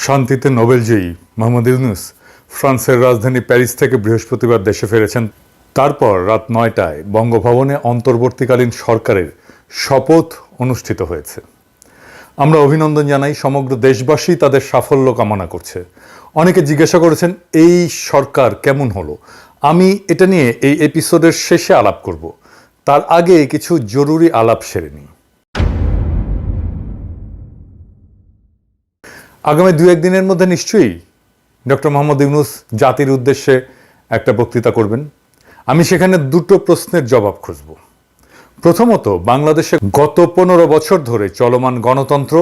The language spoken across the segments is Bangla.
শান্তিতে নোবেলজয়ী মোহাম্মদ ইউনূস ফ্রান্সের রাজধানী প্যারিস থেকে বৃহস্পতিবার দেশে ফিরেছেন। তারপর রাত ৯টায় বঙ্গভবনে অন্তর্বর্তীকালীন সরকারের শপথ অনুষ্ঠিত হয়েছে। আমরা অভিনন্দন জানাই, সমগ্র দেশবাসী তাদের সাফল্য কামনা করছে। অনেকে জিজ্ঞাসা করেছেন এই সরকার কেমন হলো। আমি এটা নিয়ে এই এপিসোডের শেষে আলাপ করব, তার আগে কিছু জরুরি আলাপ সেরে নিই। আগামী ২-১ দিনের মধ্যে নিশ্চয়ই ডক্টর মোহাম্মদ ইউনূস জাতির উদ্দেশ্যে একটা বক্তৃতা করবেন। আমি সেখানে দুটো প্রশ্নের জবাব খুঁজব। প্রথমত, বাংলাদেশে গত ১৫ বছর ধরে চলমান গণতন্ত্র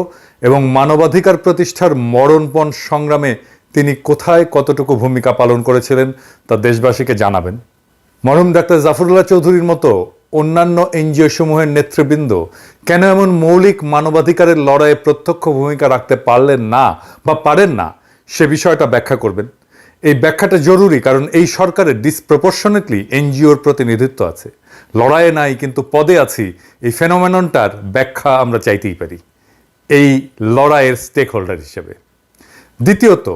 এবং মানবাধিকার প্রতিষ্ঠার মরণপণ সংগ্রামে তিনি কোথায় কতটুকু ভূমিকা পালন করেছিলেন তা দেশবাসীকে জানাবেন। মরহুম ডাক্তার জাফরুল্লাহ চৌধুরীর মতো অন্যান্য এনজিও সমূহের নেতৃবৃন্দ কেন এমন মৌলিক মানবাধিকারের লড়াইয়ে প্রত্যক্ষ ভূমিকা রাখতে পারলেন না বা পারেন না, সে বিষয়টা ব্যাখ্যা করবেন। এই ব্যাখ্যাটা জরুরি, কারণ এই সরকারের ডিসপ্রপোর্শনেটলি এনজিওর প্রতিনিধিত্ব আছে। লড়াইয়ে নাই কিন্তু পদে আছি, এই ফেনোমেননটার ব্যাখ্যা আমরা চাইতেই পারি এই লড়াইয়ের স্টেক হোল্ডার হিসেবে। দ্বিতীয়ত,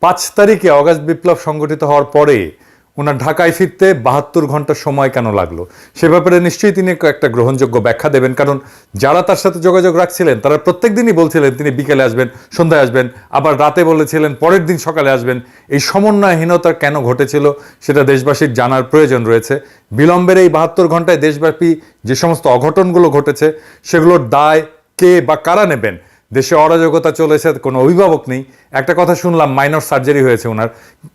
৫ তারিখে অগাস্ট বিপ্লব সংগঠিত হওয়ার পরে ওনার ঢাকায় ফিরতে ৭২ ঘন্টা সময় কেন লাগলো, সে ব্যাপারে নিশ্চয়ই তিনি একটা গ্রহণযোগ্য ব্যাখ্যা দেবেন। কারণ যারা তার সাথে যোগাযোগ রাখছিলেন তারা প্রত্যেক দিনই বলছিলেন তিনি বিকেলে আসবেন, সন্ধ্যায় আসবেন, আবার রাতে বলেছিলেন পরের দিন সকালে আসবেন। এই সমন্বয়হীনতা কেন ঘটেছিল সেটা দেশবাসীর জানার প্রয়োজন রয়েছে। বিলম্বের এই ৭২ ঘন্টায় দেশব্যাপী যে সমস্ত অঘটনগুলো ঘটেছে সেগুলোর দায় কে বা কারা নেবেন? দেশে অরাজকতা চলেছে, কোনো অভিভাবক নেই। একটা কথা শুনলাম, মাইনর সার্জারি হয়েছে ওনার,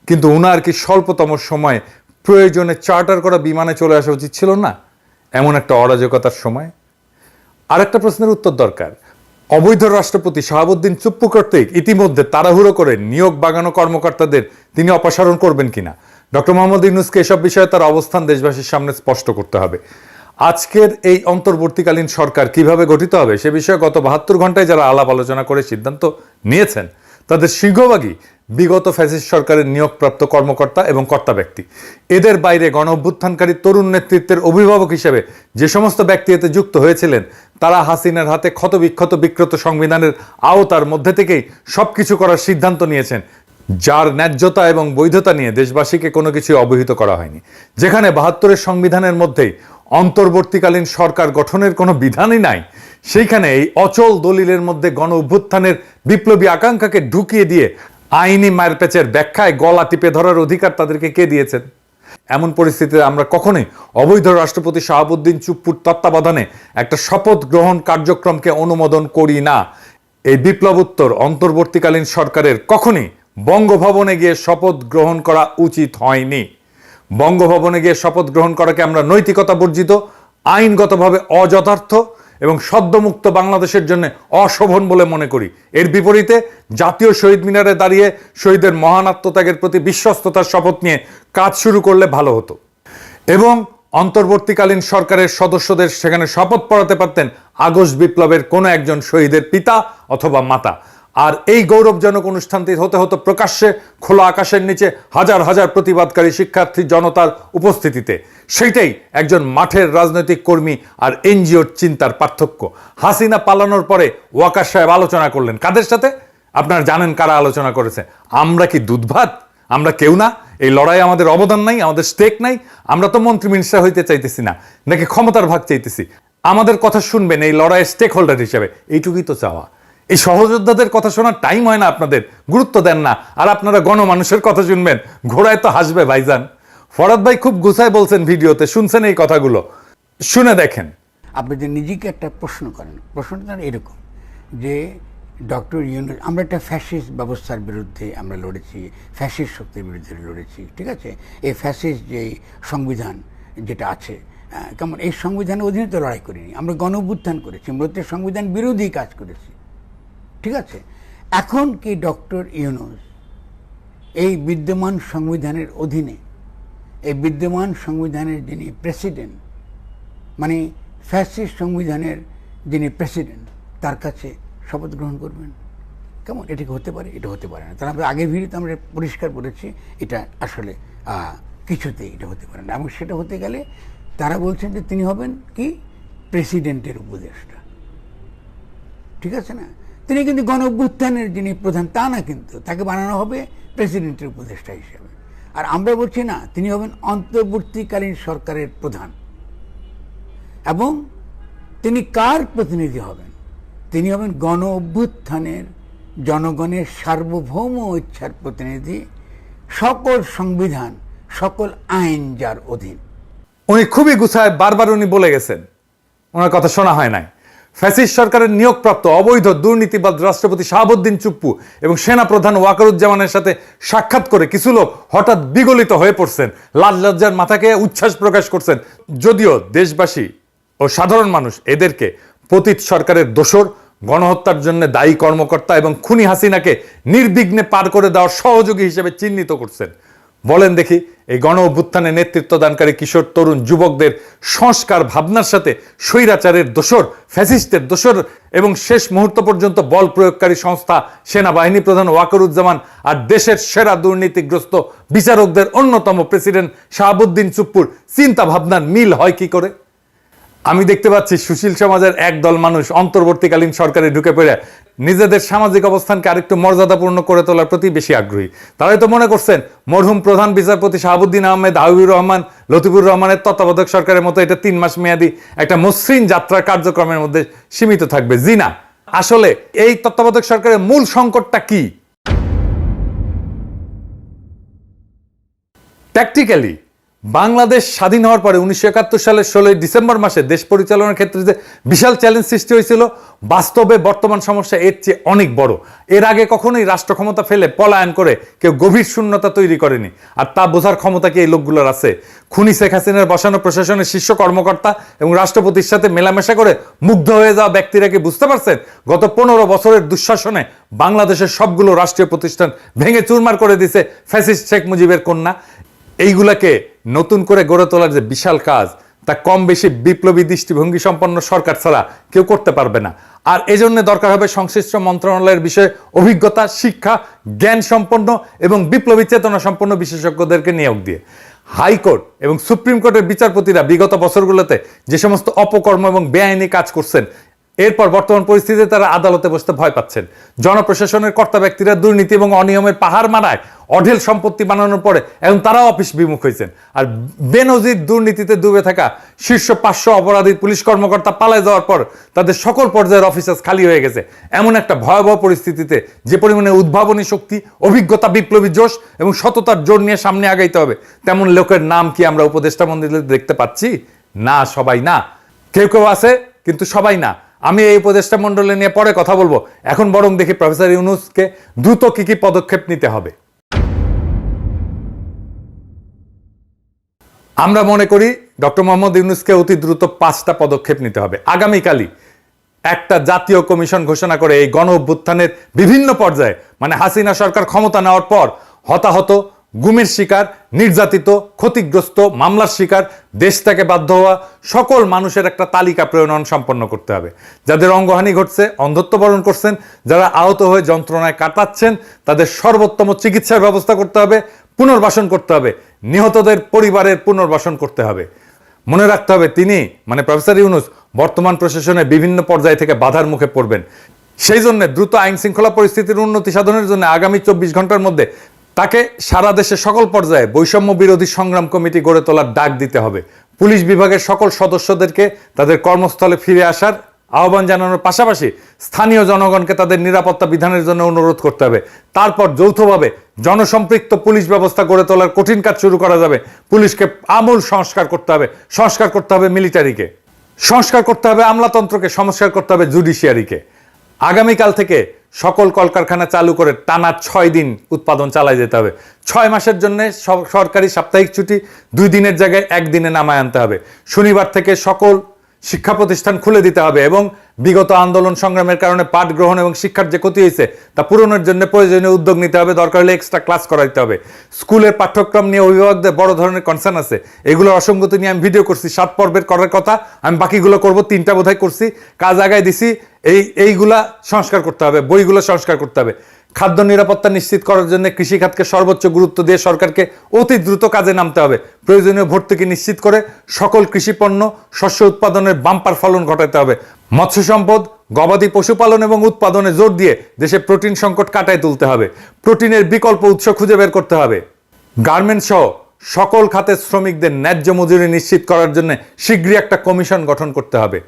কিন্তু ওনার কি স্বল্পতম সময়ে প্রয়োজনে চার্টার করা বিমানে চলে আসা উচিত ছিল না এমন একটা অরাজকতার সময়? আরেকটা প্রশ্নের উত্তর দরকার। অবৈধ রাষ্ট্রপতি শাহাবুদ্দিন চুপ্পু কর্তৃক ইতিমধ্যে তাড়াহুড়ো করে নিয়োগ বাগানো কর্মকর্তাদের তিনি অপসারণ করবেন কিনা? ডক্টর মোহাম্মদ ইউনূসকে এসব বিষয়ে তার অবস্থান দেশবাসীর সামনে স্পষ্ট করতে হবে। আজকের এই অন্তর্বর্তীকালীন সরকার কিভাবে গঠিত হবে সে বিষয়ে গত ৭২ ঘন্টায় যারা আলাপ আলোচনা করে সিদ্ধান্ত নিয়েছেন তাদের সিংহভাগই বিগত ফ্যাসিস্ট সরকারের নিয়োগপ্রাপ্ত কর্মকর্তা এবং কর্তা ব্যক্তি। এদের বাইরে গণ অভ্যুত্থানকারী তরুণ নেতৃত্বের অভিভাবক হিসেবে যে সমস্ত ব্যক্তি এতে যুক্ত হয়েছিলেন তারা হাসিনার হাতে ক্ষতবিক্ষত বিকৃত সংবিধানের আওতার মধ্যে থেকেই সবকিছু করার সিদ্ধান্ত নিয়েছেন, যার ন্যায্যতা এবং বৈধতা নিয়ে দেশবাসীকে কোনো কিছু অবহিত করা হয়নি। যেখানে ৭২-এর সংবিধানের মধ্যেই অন্তর্বর্তীকালীন সরকার গঠনের কোনো বিধানই নাই, সেইখানে এই অচল দলিলের মধ্যে গণ অভ্যুত্থানের বিপ্লবী আকাঙ্ক্ষাকে ঢুকিয়ে দিয়ে আইনি মায়ের পেঁচের ব্যাখ্যায় গলা টিপে ধরার অধিকার তাদেরকে কে দিয়েছেন? এমন পরিস্থিতিতে আমরা কখনোই অবৈধ রাষ্ট্রপতি শাহাবুদ্দিন চুপ্পুর তত্ত্বাবধানে একটা শপথ গ্রহণ কার্যক্রমকে অনুমোদন করি না। এই বিপ্লবোত্তর অন্তর্বর্তীকালীন সরকারের কখনই বঙ্গভবনে গিয়ে শপথ গ্রহণ করা উচিত হয়নি। বঙ্গভবনে গিয়ে শপথ গ্রহণ করাকে আমরা নৈতিকতা বর্জিত, আইনগতভাবে অযথার্থ এবং সদ্যমুক্ত বাংলাদেশের জন্য অশোভন বলে মনে করি। এর বিপরীতে জাতীয় শহীদ মিনারে দাঁড়িয়ে শহীদের মহান আত্মত্যাগের প্রতি বিশ্বস্ততার শপথ নিয়ে কাজ শুরু করলে ভালো হতো। এবং অন্তর্বর্তীকালীন সরকারের সদস্যদের সেখানে শপথ পড়াতে পারতেন আগস্ট বিপ্লবের কোনো একজন শহীদের পিতা অথবা মাতা। আর এই গৌরবজনক অনুষ্ঠানটি হতে হতো প্রকাশ্যে খোলা আকাশের নিচে হাজার হাজার প্রতিবাদকারী শিক্ষার্থী জনতার উপস্থিতিতে। সেইটাই একজন মাঠের রাজনৈতিক কর্মী আর এনজিওর চিন্তার পার্থক্য। হাসিনা পালানোর পরে ওয়াকার সাহেব আলোচনা করলেন কাদের সাথে? আপনারা জানেন কারা আলোচনা করেছে। আমরা কি দুধ ভাত? আমরা কেউ না? এই লড়াই আমাদের অবদান নাই, আমাদের স্টেক নাই? আমরা তো মন্ত্রী মিনিস্টার হইতে চাইতেছি না, নাকি ক্ষমতার ভাগ চাইতেছি? আমাদের কথা শুনবেন এই লড়াইয়ের স্টেক হোল্ডার হিসেবে, এইটুকুই তো চাওয়া। এই সহযোদ্ধাদের কথা শোনার টাইম হয় না আপনাদের, গুরুত্ব দেন না। আর আপনারা গণমানুষের কথা শুনবেন, ঘোড়ায় তো হাসবে ভাইজান। ফরাদ ভাই খুব গুছায় বলছেন ভিডিওতে, শুনছেন এই কথাগুলো, শুনে দেখেন। আপনি যে নিজেকে একটা প্রশ্ন করেন, প্রশ্নটা এরকম যে ডক্টর ইউনূস, আমরা একটা ফ্যাসিস্ট ব্যবস্থার বিরুদ্ধে আমরা লড়েছি, ফ্যাসিস্ট শক্তির বিরুদ্ধে লড়েছি, ঠিক আছে? এই ফ্যাসিস্ট যে সংবিধান যেটা আছে, কেমন এই সংবিধানের অধীনে তো লড়াই করিনি, আমরা গণ অভ্যুত্থান করেছি, মূলত সংবিধান বিরোধী কাজ করেছি, ঠিক আছে? এখন কি ডক্টর ইউনূস এই বিদ্যমান সংবিধানের অধীনে, এই বিদ্যমান সংবিধানের যিনি প্রেসিডেন্ট, মানে ফ্যাসিস্ট সংবিধানের যিনি প্রেসিডেন্ট, তার কাছে শপথ গ্রহণ করবেন? কেমন এটা হতে পারে? এটা হতে পারে না। তারা আগের ভিডিওতে আমরা পরিষ্কার বলেছি এটা আসলে কিছুতেই এটা হতে পারে না। এবং সেটা হতে গেলে তারা বলছেন যে তিনি হবেন কি প্রেসিডেন্টের উপদেষ্টা, ঠিক আছে না? তিনি কিন্তু গণ অভ্যুত্থানের যিনি প্রধান তা না, কিন্তু তাকে বানানো হবে প্রেসিডেন্টের উপদেষ্টা হিসেবে। আর আমরা বলছি না, তিনি হবেন অন্তর্বর্তীকালীন সরকারের প্রধান। এবং তিনি কার প্রতিনিধি হবেন? তিনি হবেন গণ অভ্যুত্থানের জনগণের সার্বভৌম ইচ্ছার প্রতিনিধি, সকল সংবিধান, সকল আইন যার অধীন। উনি খুবই গুছায় বারবার উনি বলে গেছেন, ওনার কথা শোনা হয় নাই। ফ্যাসিস্ট সরকারের নিয়োগপ্রাপ্ত অবৈধ দুর্নীতিবাদ রাষ্ট্রপতি শাহাবুদ্দিন চুপ্পু এবং সেনাপ্রধান ওয়াকারুজ্জামানের সাথে সাক্ষাৎ করে কিছু লোক হঠাৎ বিগলিত হয়ে পড়ছেন, লাজ লজ্জার মাথাকে উচ্ছ্বাস প্রকাশ করছেন। যদিও দেশবাসী ও সাধারণ মানুষ এদেরকে পতিত সরকারের দোসর, গণহত্যার জন্য দায়ী কর্মকর্তা এবং খুনি হাসিনাকে নির্বিঘ্নে পার করে দেওয়ার সহযোগী হিসেবে চিহ্নিত করছেন। বলেন দেখি, এই গণ অভ্যুত্থানে নেতৃত্ব দানকারী কিশোর তরুণ যুবকদের সংস্কার ভাবনার সাথে স্বৈরাচারের দোসর, ফ্যাসিস্টের দোসর এবং শেষ মুহূর্ত পর্যন্ত বল প্রয়োগকারী সংস্থা সেনাবাহিনী প্রধান ওয়াকারুজ্জামান আর দেশের সেরা দুর্নীতিগ্রস্ত বিচারকদের অন্যতম প্রেসিডেন্ট শাহাবুদ্দিন চুপ্পুর চিন্তা ভাবনার মিল হয় কি করে? আমি দেখতে পাচ্ছি সুশীল সমাজের একদল মানুষ অন্তর্বর্তীকালীন সরকারে ঢুকে পড়ে নিজেদের সামাজিক অবস্থানকে আরেকটু মর্যাদাপূর্ণ করে তোলার প্রতি বেশি আগ্রহী। তারাই তো মনে করছেন মরহুম প্রধান বিচারপতি শাহাবুদ্দিন আহমেদ, হাবিবুর রহমান, লতিফুর রহমানের তত্ত্বাবধায়ক সরকারের মতো এটা 3 মাস মেয়াদী একটা মসৃণ যাত্রার কার্যক্রমের মধ্যে সীমিত থাকবে। জি না, আসলে এই তত্ত্বাবধায়ক সরকারের মূল সংকটটা কি? ট্যাকটিক্যালি বাংলাদেশ স্বাধীন হওয়ার পরে 1971 সালের 16 ডিসেম্বর মাসে দেশ পরিচালনার ক্ষেত্রে যে বিশাল চ্যালেঞ্জ সৃষ্টি হয়েছিল, বাস্তবে বর্তমান সমস্যা এর চেয়ে অনেক বড়। এর আগে কখনোই রাষ্ট্র ক্ষমতা ফেলে পলায়ন করে কেউ গভীর শূন্যতা তৈরি করেনি, আর তা বোঝার ক্ষমতা কি এই লোকগুলোর আছে? খুনি শেখ হাসিনার বসানো প্রশাসনের শীর্ষ কর্মকর্তা এবং রাষ্ট্রপতির সাথে মেলামেশা করে মুগ্ধ হয়ে যাওয়া ব্যক্তিরা কি বুঝতে পারছেন গত 15 বছরের দুঃশাসনে বাংলাদেশের সবগুলো রাষ্ট্রীয় প্রতিষ্ঠান ভেঙে চুরমার করে দিছে ফ্যাসিস্ট শেখ মুজিবের কন্যা? এইগুলাকে নতুন করে গড়ে তোলার যে বিশাল কাজ, তা কম বেশি বিপ্লবী দৃষ্টিভঙ্গি সম্পন্ন সরকার ছাড়া কেউ করতে পারবে না। আর এজন্য দরকার হবে সংশ্লিষ্ট মন্ত্রণালয়ের বিষয়ে অভিজ্ঞতা, শিক্ষা, জ্ঞান সম্পন্ন এবং বিপ্লবী চেতনা সম্পন্ন বিশেষজ্ঞদেরকে নিয়োগ দিয়ে। হাইকোর্ট এবং সুপ্রিম কোর্টের বিচারপতিরা বিগত বছরগুলোতে যে সমস্ত অপকর্ম এবং বেআইনি কাজ করছেন, এরপর বর্তমান পরিস্থিতিতে তারা আদালতে বসতে ভয় পাচ্ছেন। জনপ্রশাসনের কর্তা ব্যক্তিরা দুর্নীতি এবং অনিয়মের পাহাড় মারায় অঢেল সম্পত্তি বানানোর পরে এখন তারাও অফিস বিমুখ হয়েছেন। আর বেনজির দুর্নীতিতে ডুবে থাকা শীর্ষ 500 অপরাধী পুলিশ কর্মকর্তা পালায় যাওয়ার পর তাদের সকল পর্যায়ের অফিসার্স খালি হয়ে গেছে। এমন একটা ভয়াবহ পরিস্থিতিতে যে পরিমাণে উদ্ভাবনী শক্তি, অভিজ্ঞতা, বিপ্লবী জোশ এবং সততার জোর নিয়ে সামনে আগাইতে হবে, তেমন লোকের নাম কি আমরা উপদেষ্টা মন্ডলীতে দেখতে পাচ্ছি? না, সবাই না। কেউ কেউ আছে, কিন্তু সবাই না। আমি এই উপদেষ্টা মন্ডলী নিয়ে পরে কথা বলবো। এখন বরং দেখি প্রফেসর ইউনূসকে দ্রুত কি কি পদক্ষেপ নিতে হবে। আমরা মনে করি ডক্টর মোহাম্মদ ইউনূসকে অতি দ্রুত 5টা পদক্ষেপ নিতে হবে। আগামীকালই একটা জাতীয় কমিশন ঘোষণা করে এই গণ অভ্যুত্থানের বিভিন্ন পর্যায়ে, মানে হাসিনা সরকার ক্ষমতা নেওয়ার পর হতাহত, গুমের শিকার, নির্যাতিত, ক্ষতিগ্রস্ত, মামলার শিকার, দেশ থেকে বাধ্য হওয়া সকল মানুষের একটা তালিকা প্রণয়ন সম্পন্ন করতে হবে। যাদের অঙ্গহানি ঘটছে, অন্ধত্ব বরণ করছেন, যারা আহত হয়ে যন্ত্রণায় কাটাচ্ছেন, তাদের সর্বোত্তম চিকিৎসার ব্যবস্থা করতে হবে, পুনর্বাসন করতে হবে, নিহতদের পরিবারের পুনর্বাসন করতে হবে। মনে রাখতে হবে তিনি, মানে প্রফেসর ইউনূস, বর্তমান প্রশাসনের বিভিন্ন পর্যায় থেকে বাধার মুখে পড়বেন। সেই জন্য দ্রুত আইন শৃঙ্খলা পরিস্থিতির উন্নতি সাধনের জন্য আগামী 24 ঘন্টার মধ্যে তাকে সারা দেশে সকল পর্যায়ে বৈষম্য বিরোধী সংগ্রাম কমিটি গড়ে তোলার ডাক দিতে হবে। পুলিশ বিভাগের সকল সদস্যদেরকে তাদের কর্মস্থলে ফিরে আসার আহ্বান জানানোর পাশাপাশি স্থানীয় জনগণকে তাদের নিরাপত্তা বিধানের জন্য অনুরোধ করতে হবে। তারপর যৌথভাবে জনসম্পৃক্ত পুলিশ ব্যবস্থা গড়ে তোলার কঠিন কাজ শুরু করা যাবে। পুলিশকে আমূল সংস্কার করতে হবে, সংস্কার করতে হবে মিলিটারিকে, সংস্কার করতে হবে আমলাতন্ত্রকে, সংস্কার করতে হবে জুডিশিয়ারিকে। আগামীকাল থেকে সকল কলকারখানা চালু করে টানা 6 দিন উৎপাদন চালাই যেতে হবে। 6 মাসের জন্য সরকারি সাপ্তাহিক ছুটি 2 দিনের জায়গায় 1 দিনে নামায় আনতে হবে। শনিবার থেকে সকল শিক্ষা প্রতিষ্ঠান খুলে দিতে হবে এবং বিগত আন্দোলন সংগ্রামের কারণে পাঠ গ্রহণ এবং শিক্ষার যে ক্ষতি হয়েছে তা পূরণের জন্য প্রয়োজনীয় উদ্যোগ নিতে হবে। দরকার হলে এক্সট্রা ক্লাস করাইতে হবে। স্কুলের পাঠ্যক্রম নিয়ে অভিভাবকদের বড় ধরনের কনসার্ন আছে। এগুলোর অসঙ্গতি নিয়ে আমি ভিডিও করছি, 7 পর্বের করার কথা, আমি বাকিগুলো করব, 3টা বোধহয় করছি, কাজ আগায় দিছি। এইগুলা সংস্কার করতে হবে, বইগুলো সংস্কার করতে হবে। খাদ্য নিরাপত্তা নিশ্চিত করার জন্য কৃষিখাতকে সর্বোচ্চ গুরুত্ব দিয়ে সরকারকে অতি দ্রুত কাজে নামতে হবে। প্রয়োজনীয় ভর্তুকি নিশ্চিত করে সকল কৃষিপণ্য, শস্য উৎপাদনের বাম্পার ফলন ঘটাতে হবে। মৎস্য সম্পদ, গবাদি পশুপালন এবং উৎপাদনে জোর দিয়ে দেশে প্রোটিন সংকট কাটায় তুলতে হবে। প্রোটিনের বিকল্প উৎস খুঁজে বের করতে হবে। গার্মেন্টস সহ সকল খাতের শ্রমিকদের ন্যায্য মজুরি নিশ্চিত করার জন্য শীঘ্রই একটা কমিশন গঠন করতে হবে।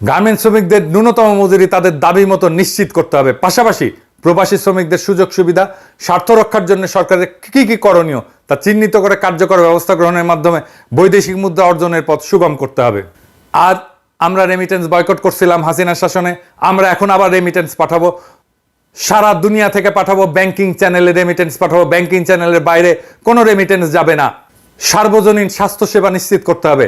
গার্মেন্টস শ্রমিকদের ন্যূনতম মজুরি তাদের দাবি মতো নিশ্চিত করতে হবে। পাশাপাশি প্রবাসী শ্রমিকদের সুযোগ সুবিধা স্বার্থ রক্ষার জন্য সরকারের কি কি করণীয় তা চিহ্নিত করে কার্যকর ব্যবস্থা গ্রহণের মাধ্যমে বৈদেশিক মুদ্রা অর্জনের পথ সুগম করতে হবে। আর আমরা রেমিটেন্স বয়কট করছিলাম হাসিনার শাসনে, আমরা এখন আবার রেমিটেন্স পাঠাবো, সারা দুনিয়া থেকে পাঠাবো, ব্যাংকিং চ্যানেলে রেমিটেন্স পাঠাবো, ব্যাংকিং চ্যানেলের বাইরে কোনো রেমিটেন্স যাবে না। সার্বজনীন স্বাস্থ্যসেবা নিশ্চিত করতে হবে।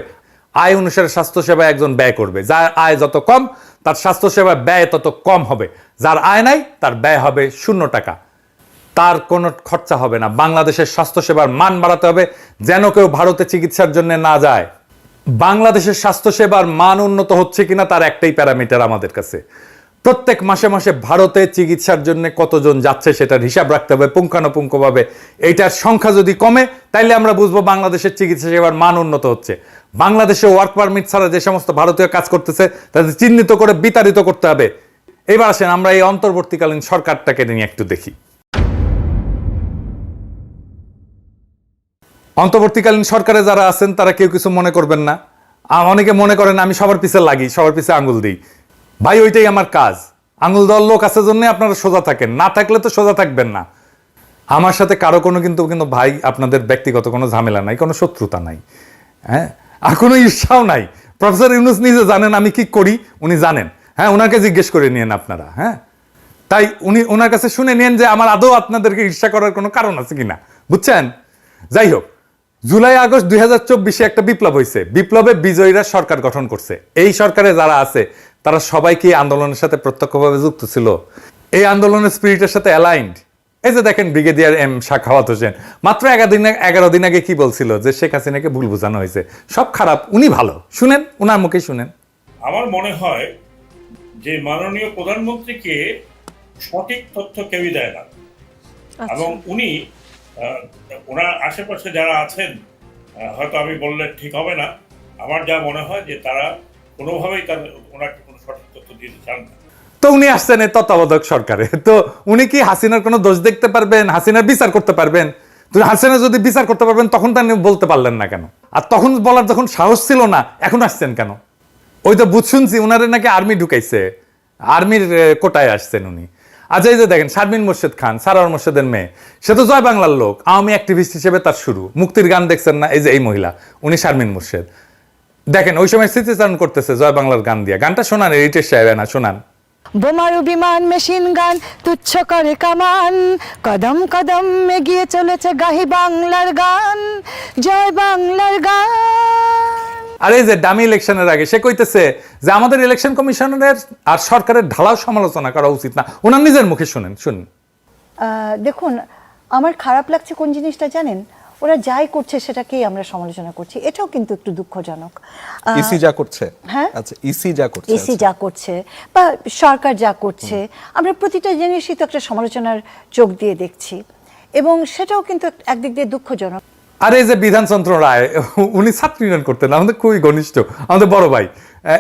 আয় অনুসারে স্বাস্থ্যসেবা একজন ব্যয় করবে, যার আয় যত কম তার স্বাস্থ্যসেবা ব্যয় তত কম হবে, যার আয় নাই তার ব্যয় হবে 0 টাকা, তার কোনো খরচা হবে না। বাংলাদেশের স্বাস্থ্যসেবার মান বাড়াতে হবে যেন কেউ ভারতে চিকিৎসার জন্য না যায়। বাংলাদেশের স্বাস্থ্যসেবার মান উন্নত হচ্ছে কিনা তার একটাই প্যারামিটার আমাদের কাছে, প্রত্যেক মাসে মাসে ভারতে চিকিৎসার জন্য কতজন যাচ্ছে সেটার হিসাব রাখতে হবে পুঙ্খানুপুঙ্খভাবে। এইটার সংখ্যা যদি কমে তাইলে আমরা বুঝবো বাংলাদেশের চিকিৎসা সেবার মান উন্নত হচ্ছে। বাংলাদেশে ওয়ার্ক পারমিট ছাড়া যে সমস্ত ভারতীয় কাজ করতেছে তাদের চিহ্নিত করে বিতাড়িত করতে হবে। এবার আসেন আমরা এই অন্তর্বর্তীকালীন সরকারটাকে নিয়ে একটু দেখি। অন্তর্বর্তীকালীন সরকারে যারা আছেন তারা কেউ কিছু মনে করবেন না। অনেকে মনে করেন আমি সবার পিছে লাগি, সবার পিছে আঙ্গুল দিই। ভাই ওইটাই আমার কাজ। আঙ্গুল দেওয়ার লোক আছে জন্য আপনারা সোজা থাকেন, না থাকলে তো সোজা থাকবেন না। আমার সাথে কারো কোনো কিন্তু ভাই আপনাদের ব্যক্তিগত কোনো ঝামেলা নাই, কোনো শত্রুতা নাই, হ্যাঁ, আর কোনো ঈর্ষাও নাই। প্রফেসর ইউনূস নিজে জানেন আমি কি করি, উনি জানেন, হ্যাঁ, ওনাকে জিজ্ঞেস করে নিয়েন আপনারা, হ্যাঁ। তাই ওনার কাছে শুনে নিয়েন যে আমার আদৌ আপনাদেরকে ঈর্ষা করার কোনো কারণ আছে কিনা, বুঝছেন? যাই হোক, জুলাই আগস্ট 2024 একটা বিপ্লব হয়েছে, বিপ্লবে বিজয়ীরা সরকার গঠন করছে। এই সরকারে যারা আছে তারা সবাই কি আন্দোলনের সাথে প্রত্যক্ষভাবে যুক্ত ছিল? এই আন্দোলনের স্পিরিটের সাথে অ্যালাইন্ড? এই যে দেখেন ব্রিগেডিয়ার এম সাখাওয়াত হোসেন মাত্র 11 দিন আগে কি বলছিল যে শেখ হাসিনাকে ভুল বোঝানো হয়েছে, সব খারাপ, উনি ভালো। শুনেন, উনার মুখে শুনেন। আমার মনে হয় যে মাননীয় প্রধানমন্ত্রীকে সঠিক তথ্য কেউই দেয় না, এবং উনি ওনার আশেপাশে যারা আছেন, হয়তো আমি বললে ঠিক হবে না, আমার যা মনে হয় যে তারা কোনোভাবেই ওনাকে কোনো সঠিক তথ্য দিতে চান না। তো উনি আসছেন এই তত্ত্বাবধায়ক সরকারে, তো উনি কি হাসিনার কোনো দোষ দেখতে পারবেন, হাসিনার বিচার করতে পারবেন? তো হাসিনা যদি বিচার করতে পারবেন তখন তা বলতে পারলেন না কেন? আর তখন বলার যখন সাহস ছিল না, এখন আসছেন কেন? ওই তো বুঝ শুনছি উনারে নাকি আর্মি ঢুকাইছে, আর্মির কোটায় আসছেন উনি। আচ্ছা, এই যে দেখেন শারমিন মোর্শেদ খান, সারার মোর্শেদের মেয়ে, সে তো জয় বাংলার লোক, আওয়ামী অ্যাক্টিভিস্ট হিসেবে তার শুরু। মুক্তির গান দেখছেন না? এই যে এই মহিলা, উনি শারমিন মোর্শেদ। দেখেন ওই সময় স্মৃতিচারণ করতেছে জয় বাংলার গান দিয়া। গানটা শোনান, রিটেশ সাহেব না শোনান। বোমারু বিমান মেশিন গান তুচ্ছ করে কামান, কদম কদম এগিয়ে চলেছে গাহি বাংলার গান, জয় বাংলার গান। আর এই যে ডামি ইলেকশনের আগে সে কইতেছে যে আমাদের ইলেকশন কমিশনের আর সরকারের ঢালাও সমালোচনা করা উচিত না। ওনার নিজের মুখে শুনেন, শুনুন। দেখুন, আমার খারাপ লাগছে কোন জিনিসটা জানেন? ওরা যাই করছে সেটাকেই আমরা সমালোচনা করছি, এটাও কিন্তু একটু দুঃখজনক। ইসি যা করছে, হ্যাঁ, আচ্ছা, ইসি যা করছে, ইসি যা করছে বা সরকার যা করছে, আমরা প্রতিটা জিনিসই তো একটা সমালোচনার চোখ দিয়ে দেখছি, এবং সেটাও কিন্তু একদিক দিয়ে দুঃখজনক। আর এই যে বিধানচন্দ্র রায়, উনি ছাত্র ইউনিয়ন করতেন, আমাদের খুবই ঘনিষ্ঠ, আমাদের বড় ভাই,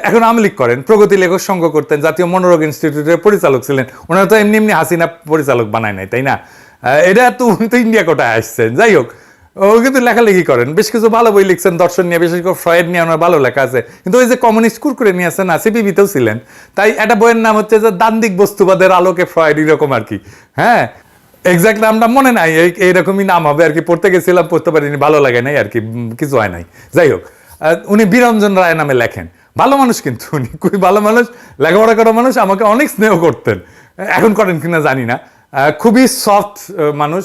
এখন আওয়ামী লীগ করেন, প্রগতি লেখক সংঘ করতেন, জাতীয় মনোরোগ ইনস্টিটিউটের পরিচালক ছিলেন। ওনারা তো এমনি এমনি হাসিনা পরিচালক বানায় নাই, তাই না? এটা তো উনি তো ইন্ডিয়া কোটায় আসছেন। যাই হোক, ও কিন্তু লেখালেখি করেন, বেশ কিছু ভালো বই লিখছেন দর্শন নিয়ে, বিশেষ করে ফ্রয়েড নিয়ে ওনার ভালো লেখা আছে। কিন্তু ওই যে কমিউনিস্ট কুরকুরে নিয়ে আসছেন না, সিপিবিতেও ছিলেন। তাই একটা বইয়ের নাম হচ্ছে যে দান্দিক বস্তুবাদের আলোকে ফ্রয়েড, এরকম আর কি। হ্যাঁ, এক্সাক্ট নামটা মনে নাই, এইরকমই নাম হবে আর কি। পড়তে গেছিলাম, পড়তে পারিনি, ভালো লাগে নাই আর কি, কিছু হয় নাই। যাই হোক, উনি বীরঞ্জন রায় নামে লেখেন, ভালো মানুষ, কিন্তু উনি খুবই ভালো মানুষ, লেখাপড়া করা মানুষ, আমাকে অনেক স্নেহ করতেন। এখন করেন কিনা জানি না। খুবই সফট মানুষ,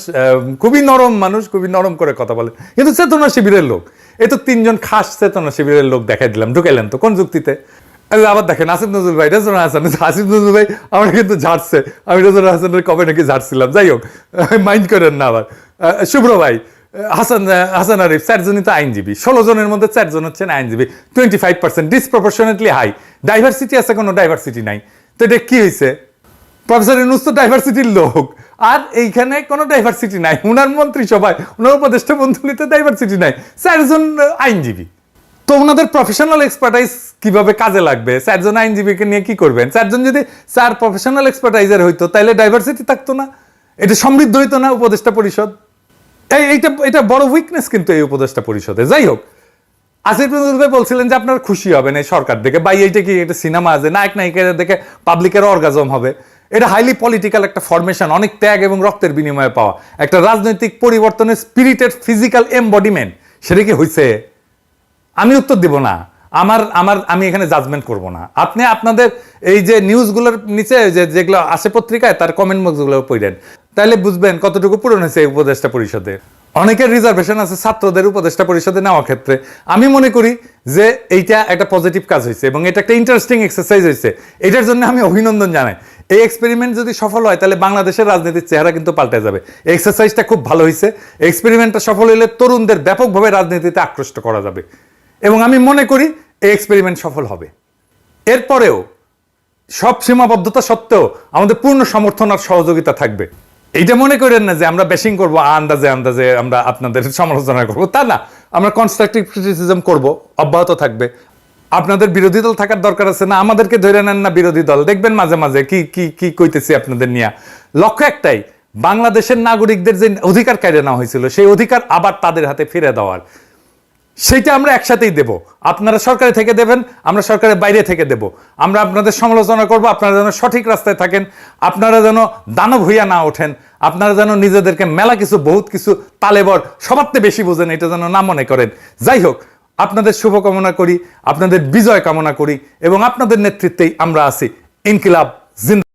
খুবই নরম মানুষ, খুবই নরম করে কথা বলেন, কিন্তু চেতনা শিবিরের লোক। এই তো 3 জন খাস চেতনা শিবিরের লোক দেখাই দিলাম, ঢুকাইলেন তো কোন যুক্তিতে? আবার দেখেন আসিফ নজরুল ভাই, রেজওয়ান হাসান, আসিফ নজরুল ভাই আমার কিন্তু ঝাড়ছে, আমি রেজওয়ান হাসানের কবে নাকি ঝাড়ছিলাম। যাই হোক, মাইন্ড করেন না আবার। শুভ্র ভাই, হাসান আরিফ, 4 জনই তো আইনজীবী, 16 জনের মধ্যে 4 জন হচ্ছেন আইনজীবী, 25%, ডিসপ্রপোর্শনেটলি হাই। ডাইভার্সিটি আছে, কোনো ডাইভার্সিটি নাই। তো এটা কি হয়েছে? প্রফেসর ইউনূস তো ডাইভার্সিটির লোক, আর এইখানে কোনো ডাইভার্সিটি নাই। উনার মন্ত্রিসভায়, উনার উপদেষ্টা মন্ডলীতে ডাইভার্সিটি নাই, 4 জন আইনজীবী। তো ওনাদের প্রফেশনাল এক্সপার্টাইজ কিভাবে কাজে লাগবে? 4 জন আইনজীবীকে নিয়ে কি করবেন? 4 জন যদি 4 প্রফেশনাল এক্সপার্টাইজার হইতো তাহলে ডাইভার্সিটি থাকতো না, এটা সমৃদ্ধ হইতো না উপদেষ্টা পরিষদ। এটা বড় উইকনেস কিন্তু এই উপদেষ্টা পরিষদে। যাই হোক, আসিফ নজরুল ভাই বলছিলেন যে আপনারা খুশি হবেন এই সরকার দেখে। ভাই এইটা কি এটা সিনেমা আছে? নায়ক নায়িকারা দেখে পাবলিকের অর্গাজম হবে? এটা হাইলি পলিটিক্যাল একটা ফরমেশন, অনেক ত্যাগ এবং রক্তের বিনিময়ে পাওয়া একটা রাজনৈতিক পরিবর্তনের স্পিরিটেড ফিজিক্যাল এমবডিমেন্ট। সেটা কি হয়েছে? আমি উত্তর দিব না, আমি এখানে জাজমেন্ট করব না। আপনি আপনাদের এই যে নিউজগুলোর নিচে যেগুলো আসে পত্রিকায় তার কমেন্ট বক্সগুলো পড়েন, তাহলে বুঝবেন কতটুকু পূরণ হয়েছে এই উপদেষ্টা পরিষদে। অনেকের রিজার্ভেশন আছে ছাত্রদের উপদেষ্টা পরিষদে নেওয়ার ক্ষেত্রে। আমি মনে করি যে এইটা একটা পজিটিভ কাজ হয়েছে এবং এটা একটা ইন্টারেস্টিং এক্সারসাইজ হয়েছে। এটার জন্য আমি অভিনন্দন জানাই। এই এক্সপেরিমেন্ট যদি সফল হয় তাহলে বাংলাদেশের রাজনীতির চেহারা কিন্তু পাল্টে যাবে। এই এক্সারসাইজটা খুব ভালো হয়েছে। এক্সপেরিমেন্টটা সফল হলে তরুণদের ব্যাপকভাবে রাজনীতিতে আকৃষ্ট করা যাবে এবং আমি মনে করি এই এক্সপেরিমেন্ট সফল হবে। এরপরেও সব সীমাবদ্ধতা সত্ত্বেও আমাদের পূর্ণ সমর্থন আর সহযোগিতা থাকবে। এইটা মনে করেন না যে আমরা ব্যাশিং করবো, আন্দাজে আমরা আপনাদের সমালোচনা করবো, তা না। আমরা কনস্ট্রাকটিভ ক্রিটিসিজম করব, অব্যাহত থাকবে। আপনাদের বিরোধী দল থাকার দরকার আছে না, আমাদেরকে ধরে নেন না বিরোধী দল, দেখবেন মাঝে মাঝে কি কইতেছি আপনাদের নিয়ে। লক্ষ্য একটাই, বাংলাদেশের নাগরিকদের যে অধিকার কেড়ে নেওয়া হয়েছিল সেই অধিকার আবার তাদের হাতে ফিরে দেওয়ার, সেইটা আমরা একসাথেই দেব। আপনারা সরকারে থেকে দেবেন, আমরা সরকারের বাইরে থেকে দেব। আমরা আপনাদের সমালোচনা করব, আপনারা যেন সঠিক রাস্তায় থাকেন, আপনারা যেন দানব হইয়া না ওঠেন, আপনারা যেন নিজেদেরকে মেলা কিছু বহুত কিছু তালেবর সবার চেয়ে বেশি বোঝেন, এটা যেন না মনে করেন। যাই হোক, আপনাদের শুভকামনা করি, আপনাদের বিজয় কামনা করি এবং আপনাদের নেতৃত্বেই আমরা আছি। ইনকিলাব জিন্দাবাদ।